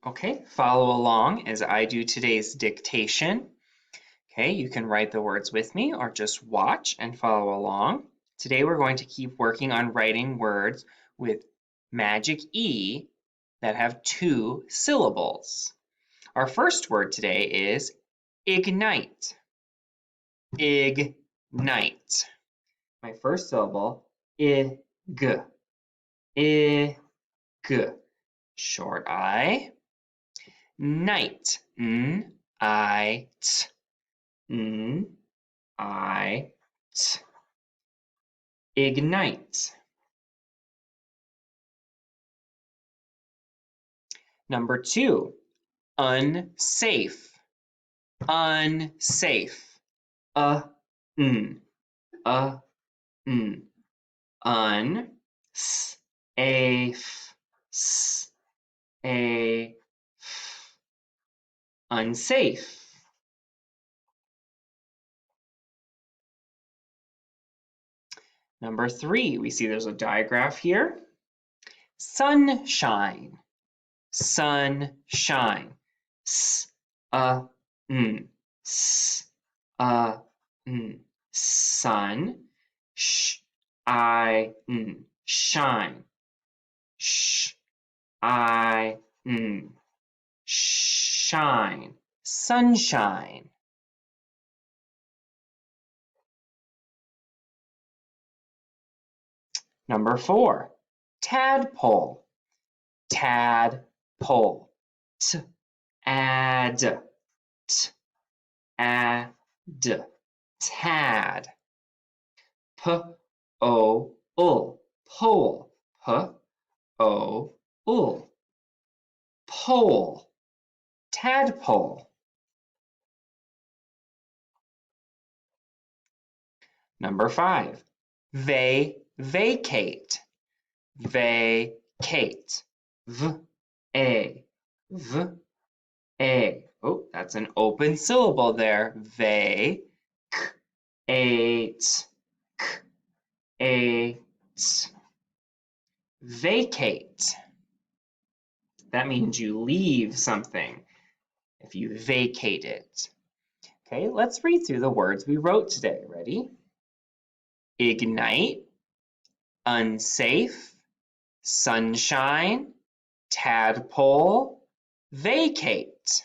Okay, follow along as I do today's dictation. Okay, you can write the words with me or just watch and follow along. Today we're going to keep working on writing words with magic E that have 2 syllables. Our first word today is ignite. Ignite. My first syllable, ig. Ig. Short I. Night. N-I-T. N-I-T. Ignite. Number 2, unsafe. Unsafe. Un. Un. Safe. Safe. Unsafe. Number 3, we see there's a digraph here. Sunshine. Sunshine. S-a-n. S-a-n. Sun. Sh-I-n. Shine. Sh-I-n. Shine. Sunshine. Number 4, tadpole. Tadpole. T-ad. T-ad. Tad. P-o-ul. Pole. P-o-ul. Pole. Tadpole. Number 5, vacate. Vacate. V-a. V-a. Oh, that's an open syllable there. Vacate. Vacate. That means you leave something if you vacate it. Okay, let's read through the words we wrote today. Ready? Ignite, unsafe, sunshine, tadpole, vacate.